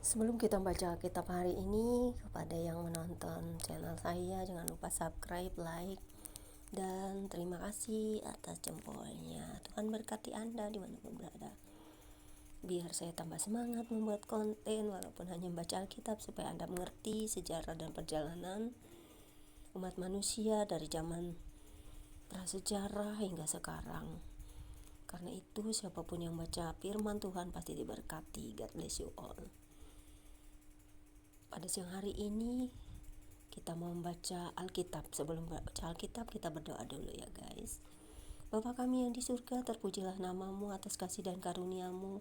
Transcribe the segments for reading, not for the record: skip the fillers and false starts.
Sebelum kita baca kitab hari ini, kepada yang menonton channel saya, jangan lupa subscribe, like, dan terima kasih atas jempolnya. Tuhan berkati Anda dimanapun berada. Biar saya tambah semangat membuat konten, walaupun hanya membaca Alkitab, supaya Anda mengerti sejarah dan perjalanan umat manusia dari zaman prasejarah hingga sekarang. Karena itu, siapapun yang baca firman Tuhan pasti diberkati. God bless you all. Pada siang hari ini kita mau membaca Alkitab. Sebelum baca Alkitab, kita berdoa dulu ya guys. Bapa kami yang di surga, terpujilah namamu atas kasih dan karuniamu.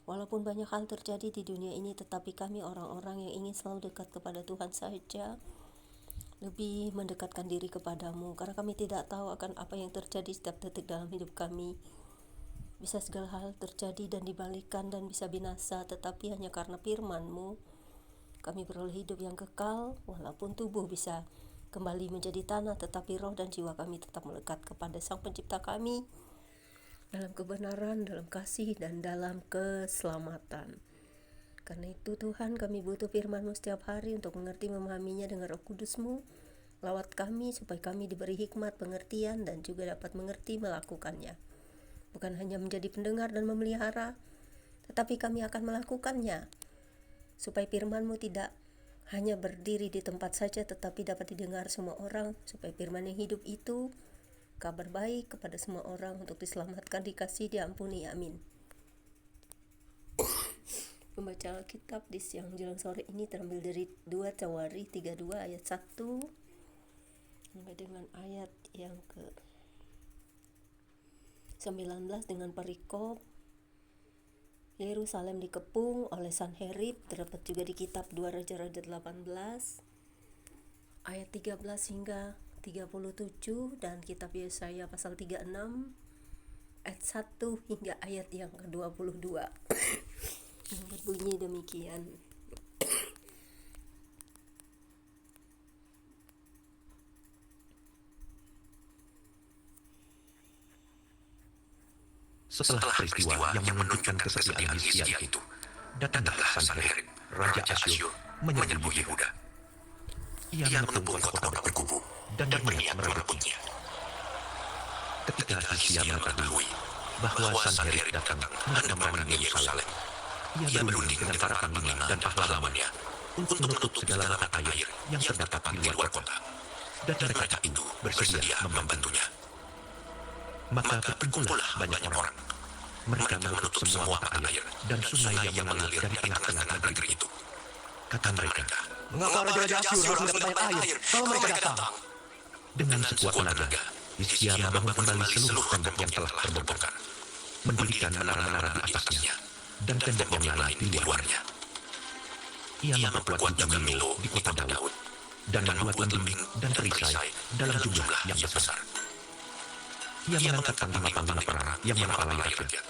Walaupun banyak hal terjadi di dunia ini, tetapi kami orang-orang yang ingin selalu dekat kepada Tuhan saja, lebih mendekatkan diri kepadamu, karena kami tidak tahu akan apa yang terjadi setiap detik dalam hidup kami. Bisa segala hal terjadi dan dibalikan dan bisa binasa, tetapi hanya karena firman-Mu kami beroleh hidup yang kekal. Walaupun tubuh bisa kembali menjadi tanah, tetapi roh dan jiwa kami tetap melekat kepada Sang Pencipta kami, dalam kebenaran, dalam kasih, dan dalam keselamatan. Karena itu Tuhan, kami butuh firman-Mu setiap hari untuk mengerti memahaminya dengan Roh Kudus-Mu. Lawat kami supaya kami diberi hikmat, pengertian, dan juga dapat mengerti melakukannya. Bukan hanya menjadi pendengar dan memelihara, tetapi kami akan melakukannya, supaya firman-Mu tidak hanya berdiri di tempat saja, tetapi dapat didengar semua orang, supaya firman yang hidup itu kabar baik kepada semua orang untuk diselamatkan, dikasih, diampuni. Amin. Pembacaan Alkitab di siang jelang sore ini terambil dari 2 Tawari 32 ayat 1 sampai dengan ayat yang ke 19 dengan perikop Yerusalem dikepung oleh Sanherib. Terdapat juga di kitab 2 Raja-Raja 18 ayat 13 hingga 37, dan kitab Yesaya pasal 36 ayat 1 hingga ayat yang ke-22 yang berbunyi demikian. Setelah peristiwa yang menunjukkan kesetiaan Hizkia itu, datanglah Sanherib, Raja Asyur, menyerbu Yehuda. Ia mengepung kota-kota berkubu dan berniat merebutnya. Ketika Hizkia mengetahui bahwa Sanherib datang hendak memerangi Yerusalem, ia berunding dengan para panglima dan pahlawannya untuk menutup segala mata air yang terdapat di luar kota, dan mereka itu bersedia membantunya. Maka berkumpullah banyak orang. Mereka menutup semua mata air dan sungai yang mengalir dari tengah-tengah negeri itu. Kata mereka, "Mengapa Raja-Raja Asyur harus mendapat banyak air kalau mereka datang?" dengan sekuat tenaga, Hizkia membangun kembali seluruh tembok yang telah terbongkar, mendirikan menara-menara di atasnya, dan tembok yang lain di luarnya. Ia memperkuat juga Milo di kota Daud, dan membuat lembing dan perisai dalam jumlah yang besar. Ia mengangkat panglima-panglima perang yang mengepalai rakyat,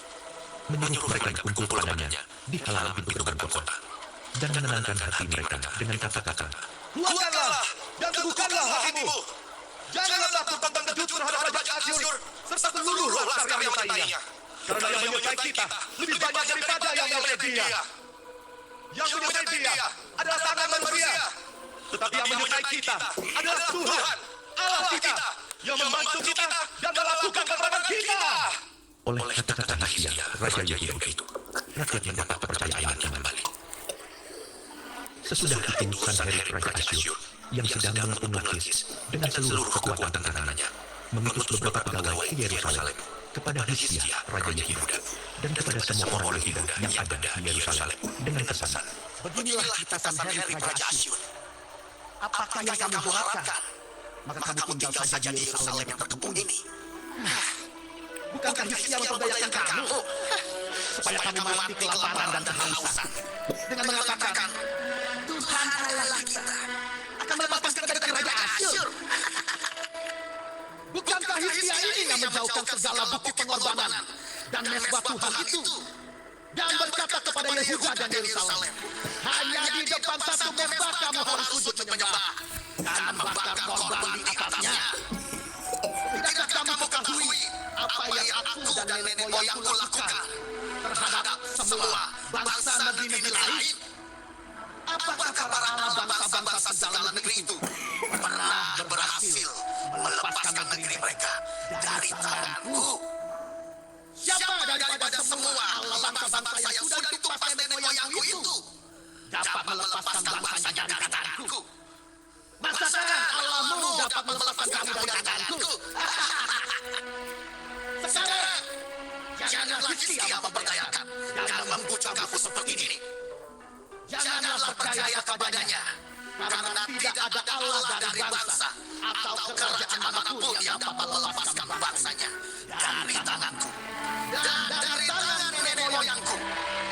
menyuruh mereka berkumpul padanya di halaman pintu gerbang kota, dan menenangkan hati mereka dengan kata-kata, "Kuatkanlah dan teguhkanlah hatimu. Janganlah takut tentang terkejut terhadap Raja Asyur serta seluruh laskar yang menyertainya. Karena yang menyertai kita lebih banyak daripada yang menyertai dia. Yang menyertai dia adalah tangan manusia, tetapi yang menyertai kita adalah Tuhan, Allah kita, yang membantu kita dan melakukan kemenangan kita." oleh kata-kata Hizkia, Raja Yehuda itu, rakyat mendapat kepercayaannya kembali. Sesudah itu Sanherib Raja Asyur yang sedang mengepung Lakis dengan seluruh kekuatan tentaranya, mengutus beberapa pegawai ke Yerusalem kepada Hizkia Raja Yehuda dan kepada semua orang Yehuda yang ada di Yerusalem dengan pesan, "Beginilah kita Sanherib Raja Asyur. Apakah yang kamu harapkan? Maka kamu tinggal saja di Yerusalem yang terkepung ini. Bukankah Hizkia memperdayakan kamu supaya kamu mati kelaparan dan kehausan dengan mengatakan, 'Tuhan Allah kita akan melepaskan kita dari Raja Asyur'? Bukankah Hizkia ini yang menjauhkan segala bukti pengorbanan dan mezbah Tuhan itu, dan berkata kepada Yehuda dan Yerusalem, 'Hanya di depan satu mezbah kamu harus sujud menyembah dan membakar korban di atasnya'? Tidakkah kamu ketahui apa yang aku dan nenek moyangku lakukan terhadap semua bangsa negeri-negeri lain? penguasa segala negeri itu pernah berhasil melepaskan negeri mereka dari tanganku. Siapa daripada semua bangsa-bangsa yang sudah ditumpas nenek moyangku itu dapat melepaskan bangsanya dari tanganku? Masakan Allahmu dapat melepaskan kamu dari tanganku? Sekarang jangan lagi dia memperdayakan dan membujuk kamu seperti ini. Janganlah percaya kepadanya, karena tidak ada Allah dari bangsa atau kerajaan manapun yang dapat melepaskan bangsanya dari tanganku dan dari tangan nenek moyangku.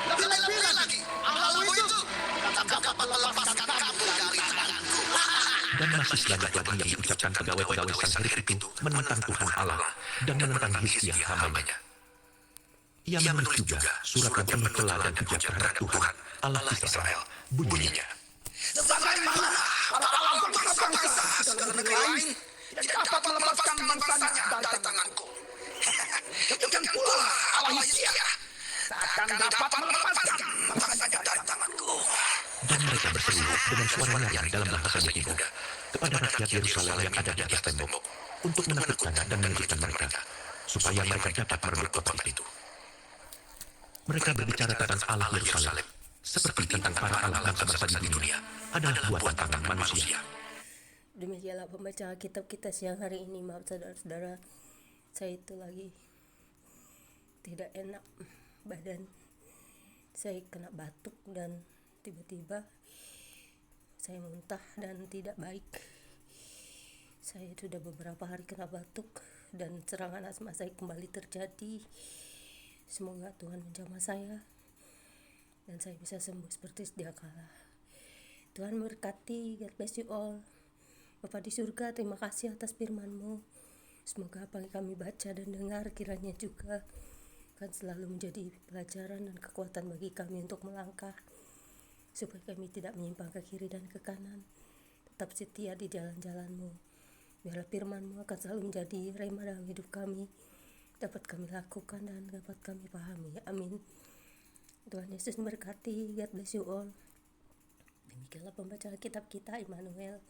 Lebih-lebih lagi, Allahmu itu tetap dapat melepaskan kamu dari tanganku. Dan masih banyak lagi yang diucapkan pegawai-pegawai Sanherib itu menentang Tuhan Allah dan menentang Hizkia hambanya. Ia menulis juga surat yang penuh celah dan hujat terhadap Tuhan Allah Israel. Bunyinya, Sebagaimana para bangsa segala negeri lain tidak dapat melepaskan bangsanya dari tanganku, demikian pula Allah Hizkia takkan dapat melepaskan bangsanya dari tanganku. dan mereka berseru dengan suara nyaring dalam bahasa Yehuda kepada rakyat Yerusalem yang ada di atas tembok untuk menakutkan dan mengejutkan mereka supaya mereka dapat merebut kota itu. Mereka berbicara tentang Allah Yerusalem seperti tentang para Allah bangsa-bangsa di dunia adalah buatan tangan manusia. Demikianlah pembaca kitab kita siang hari ini. Maaf saudara-saudara, saya itu lagi tidak enak badan. Saya kena batuk dan tiba-tiba saya muntah dan tidak baik. Saya sudah beberapa hari kena batuk dan serangan asma saya kembali terjadi. Semoga Tuhan menjamah saya dan saya bisa sembuh seperti sedia kala. Tuhan memberkati. God bless you all. Bapa di surga, terima kasih atas firman-Mu. Semoga apa yang kami baca dan dengar kiranya juga akan selalu menjadi pelajaran dan kekuatan bagi kami untuk melangkah, supaya kami tidak menyimpang ke kiri dan ke kanan, tetap setia di jalan-jalan-Mu. Biarlah firman-Mu akan selalu menjadi rema dalam hidup kami, dapat kami lakukan dan dapat kami pahami. Amin. Tuhan Yesus memberkati. God bless you all. Demikianlah pembacaan kitab kita, Immanuel.